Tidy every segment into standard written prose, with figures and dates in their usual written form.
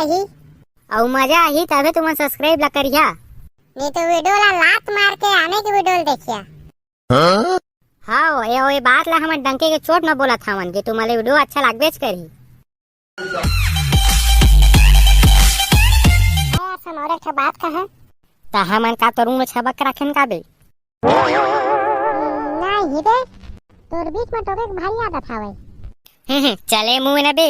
आही और मजा आही तबे तुम सब्सक्राइब ला करिया, नहीं तो वीडियो ला लात मार के आने की वीडियो देखिया। हाँ ये बात ला हमारे डंके के चोट न बोला था मन कि तुम्हारे वीडियो अच्छा लागबेच करी। और एक बात कहा ता हमन का तो रूम में छबक रखन का बे नहीं बे, तोर बीच में टोके भारी आदत हवे। चले मुंह न बे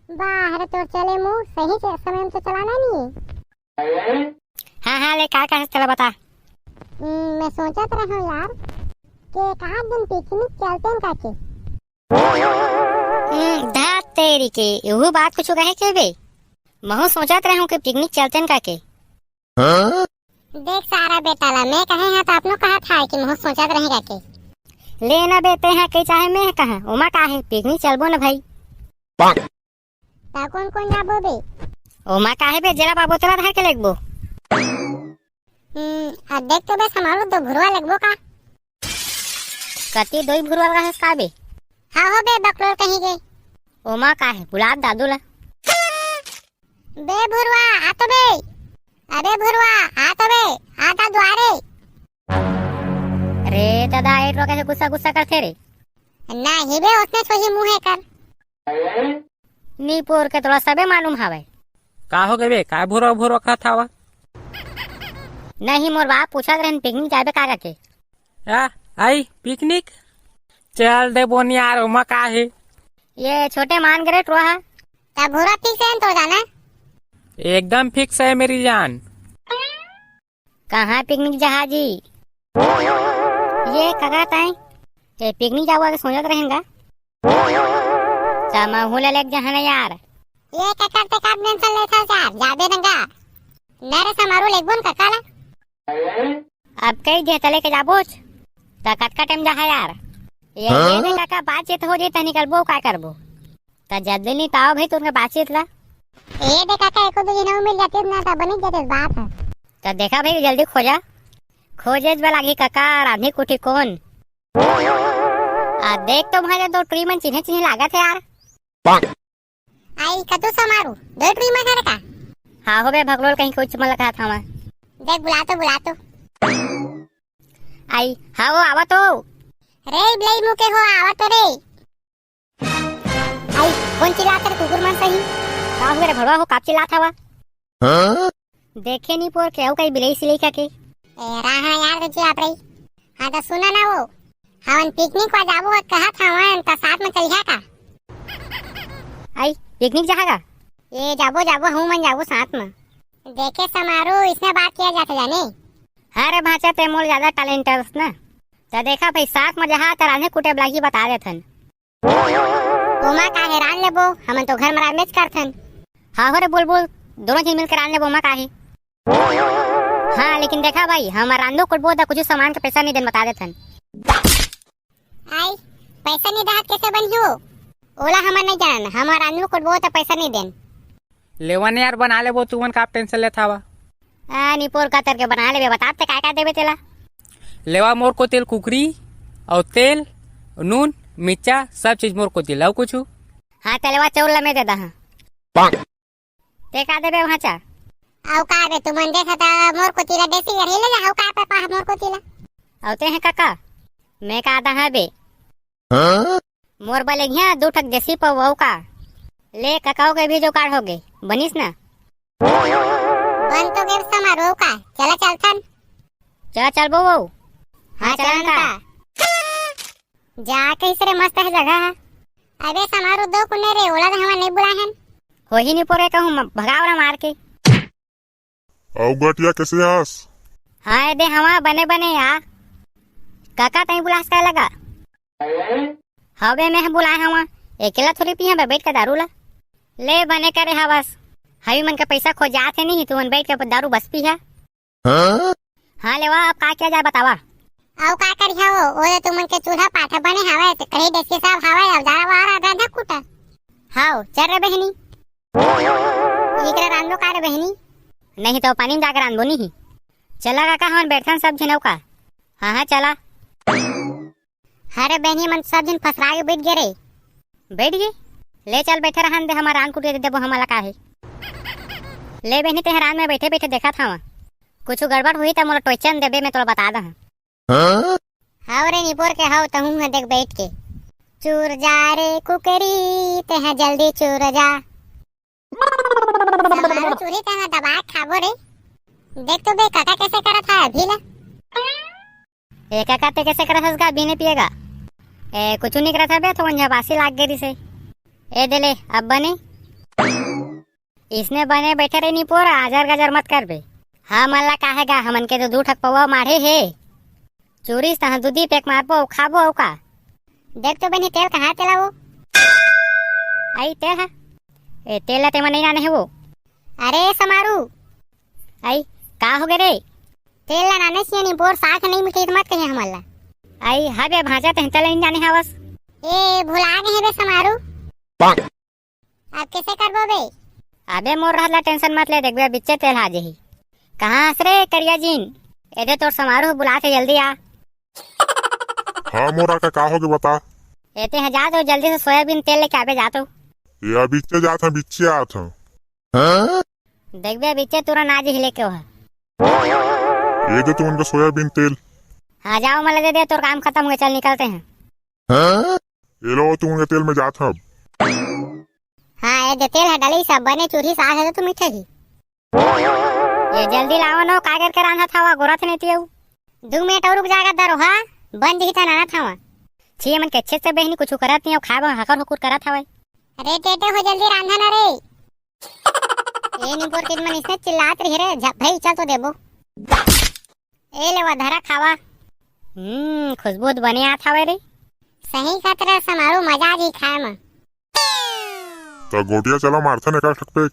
बाहर तोर चले मुंह सही से समय में तो चलाना नहीं। हाँ ले का चला बता। मैं सोचत रहा हूँ यार कि कहाँ दिन पिकनिक चलते हैं काके। धा तेरी के यहू बात कुछ कहे के बे, महू सोचत रहूं कि पिकनिक चलते हैं काके। देख सारा बेटा ला मैं कहे हैं तो आपनो कहा था कि महू सोचत रहेगा के लेना बेते हैं कई चाहे मैं कहा उमा का है पिकनिक चलबो न भाई। ता कौन कौन जाबो बे? उमा का है बे जरा बाबू तला धर के लगबो। देख तो बस हमारो दो भुरवा लगबो का। कति दोई भुरवा का है का बे? हाँ हो बे बकलोल कहीं गए। उमा का है बुला दादू ला। बे भुरवा आ तो बे, अबे भुरवा आ तो बे, आता द्वारे। अरे दादा एट रो कैसे गुस्सा गुस्सा करते रे। नहीं बे उसने छोही मुंह है कर। नी पोर के थोड़ा सबे मालूम हवे। का हो गए बे, का भूरा भूरा का था वा? नहीं मोर बाप पूछत रहन पिकनिक जाबे का के। आई पिकनिक चल दे बोन यार, उमा का है ये छोटे मान गरे रोहा। ता भुरवा ठीक से तो जाना एकदम फिक्स है मेरी जान। कहाँ पिकनिक जहाजी ये कगा ताई ये पिकनिक जावा के सोचत रहेंगा। चमा हुले लेक जहाना यार ये ककर ते का टेंशन ले था यार जाबे नंगा नरे समारो लेगबोन ककाला। अब कई जे तले के जाबोच ता कत का टाइम जहा यार ये दे काका बातचीत हो जे त निकलबो का करबो ता जल्दी नहीं ताओ भाई तुमके बातचीत ला। ये दे काका एको दो दिन मिल जाते ना ता बनी जाते बात है। ता देखा भाई जल्दी खोजे लागी काका राधे कुटी कौन देख तो भाई दो ट्री में चिन्हे चिन्हे लागत है यार। आई कतु समारू दो ट्री में है का। हाँ हो बे भगलोल कहीं कुछ मला कहा था मैं। देख बुला तो आई हाँ वो आवा तो रे ब्लेई मुके हो आवा तो रे। आई कौन चिल्लाता रे कुकुर मन सही का हो रे भड़वा हो काप चिल्लाता वा। देखे नहीं पोर के कई बिलाई सिलाई का के रहा यार तुझे आप रही। हाँ तो सुना ना वो हम पिकनिक वा जाबो कहा था वन ता साथ में चलिया का। आई पिकनिक जाएगा ये जाबो हूँ मन जाबो साथ में। देखे समारोह इसमें बात किया जाता जाने। अरे भाचा ते मोल ज्यादा टैलेंट ना तो देखा भाई साथ में जहाँ तराने कुटे ब्लागी बता देथन। उमा का हैरान लेबो हम तो घर में मैच करथन। हाँ हो रे बोल दोनों जन मिलकर आन लेबो उमा का है। हाँ लेकिन देखा भाई हम रांदो कुटबो तो कुछ सामान का पैसा नहीं देन बता देथन। आई पैसा नहीं देत कैसे बनियो ओला हम नहीं जान हम रांदो कुटबो तो पैसा नहीं देन। लेवन यार बना ले वो तुमन का टेंशन लेता वा। निपोर का तरके बना ले बताते काय देबे तेला। लेवा मोर को तेल कुकरी और तेल नून मिर्चा सब चीज मोर को तेल और कुछ। हाँ तेलवा चौल में दे दा ते का देबे भाचा। आउ का बे तुमन देखा था मोर को तिला देसी घर ले जा। आउ का पे पा मोर को तिला औते हैं काका मैं का आदा है बे मोर बले घिया दो ठक देसी पवौ का ले ककाओ के भी जो कार्ड हो गए बनिस ना बन तो के समारोह का चला चलथन। चल बो हाँ चलन का जा कैसे मस्त है जगह है। अबे समारोह दो कुने रे ओला हम नहीं बुलाहन हो ही नहीं पोरे कहूँ भगावरा मार के। आओ गटिया कैसे आस? हाँ दे हवा बने यार काका तई बुलास का लगा हवे मैं बुलाए हवा अकेला थोड़ी पिया बैठ के दारू ला ले बने करे हवस हवी मन का पैसा खो जाते नहीं तू बैठ के दारू बस पी है। हाँ लेवा अब का क्या जाए बतावा। आउ का करिया हो ओले तुमन के चूल्हा पाठा बने हवे तो कहीं देसी साहब हवे अब जा वारा गंधा कुटा। हाँ चल रे बहनी इकरा रांदो का रे बहनी नहीं तो पानी में जाकर रांदो नहीं चला काका हम बैठन सब जनौ का। हाँ चला। अरे बहनी मन सब जन फसरा के बैठ गए ले चल बैठे रहन दे हमारा रान कुटिया दे देबो हमारा का है। ले बहनी तेहरान में बैठे बैठे देखा था कुछ गड़बड़ हुई तो मोला टोचन देबे मैं तोला बता दा। हाव रे निपोर के हाव तहू है देख बैठ के। चूर जा रे कुकरी तेहा जल्दी चूर जा। समारो चूरी तेहा दबा खाबो रे। देख तो बे काका कैसे करा था अभी ला। ए काका ते कैसे करा था अभी नहीं पिएगा। ए कुछ नहीं करा था बे तो झपासी लाग गई से। ए देले अब बने इसने बने बैठे रहे निपोर आजर गजर मत कर बे। हाँ मल्ला काहेगा हमन के तो दू ठक पवा मारे हे चोरी तह दूधी पेक मारबो खाबो का। देख तो बनी तेल कहाँ तेला वो। आई तेल है ए तेल ते मन नहीं आने है वो। अरे समारू आई का हो गए रे। तेल ला नाने से निपोर साख नहीं मिठी मत कहे हमला। आई हाँ बे भाजा ते तेल नहीं जाने हवस। ए भुला गए बे समारू। अब कैसे करबो बे। अबे मोर रहला टेंशन मत ले देख बे बिच्चे तेल आ जेही। कहाँ हंस रे करिया जीन एदे तोर समारोह बुलाते जल्दी आ। हाँ मोरा का होगे बता। एते हैं जा तो जल्दी से सोयाबीन तेल लेके आबे जातो। ये बिच्चे जात हूँ बिच्चे आत हूँ। देख बे बिच्चे तुरंत आज ही लेके हो। ये जो तुमन का सोयाबीन तेल। हाँ जाओ मला दे दे तोर काम खत्म हुए चल निकलते हैं। ये लो तुमन का तेल में जात हूँ। हाँ ये दे तेल है डाली सब बने चूरी साग है तो मीठे ही। ये जल्दी लाओ नो कागर के रांधा था गोरा थे नहीं तियऊ। 2 मिनट और रुक जाएगा दरो हाँ बंद ही था नाना था वहाँ। छी मन के अच्छे से बहनी कुछ करत नहीं खाब हकर हुकुर करत हवे। अरे टेटे हो जल्दी रांधा ना रे। ये निपोर के मन इसने चिल्लात रही रे भाई चल तो देबो। ए ले वधारा खावा। खुशबू तो बने आत हवे रे। सही खतरा समारो मजा जी खाए में। तो गोटिया चला मारथा ने का ठकपेक।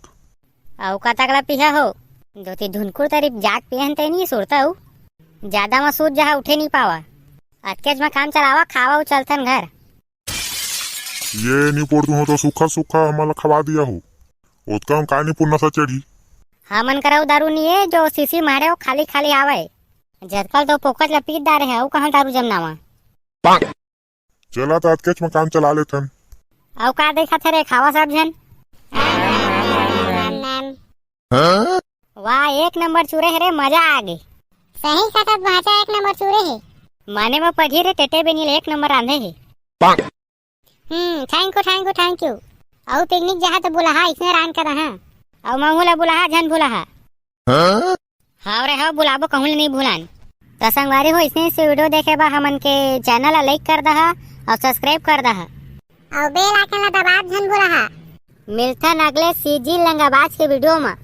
औ का तगला पिहा हो दोती धुनकुर तरीफ जाग पहनते नहीं सुरता हूँ ज्यादा मसूद जहाँ उठे नहीं पावा अटकेज में काम चलावा खावा चलतन घर। ये नहीं पोड़ तू हो तो सूखा सूखा हमारा खवा दिया हो उसका हम का नहीं पुन्ना सा चढ़ी। हमन कराऊ दारू नहीं है जो सीसी मारे हो खाली खाली आवे झटकल तो पोकट लपीट दारे है वो कहाँ दारू जमनावा। चला तो अटकेच में काम चला लेथन। औ का देखा थे रे खावा सब जन। वाह 1 नंबर चूरे है रे मजा आ गई। सही खतरा भाषा 1 नंबर चूरे है। माने में पढ़ी रे टेटे बेनी 1 नंबर आंधे है। Thank you. और पिकनिक जहाँ तो बुलाहा इसने रान कर रहा। और महूला बुलाहा झन बुलाहा। हाँ रे हाँ बुलाबो कहूँ नहीं भूलान। तो संगवारी हो इसने से वीडियो देखे बा हमन के चैनल लाइक कर दहा और सब्सक्राइब कर दहा और बेल आइकन ला दबा झन बुलाहा। मिलथन अगले सीजी लंगाबाज के वीडियो में।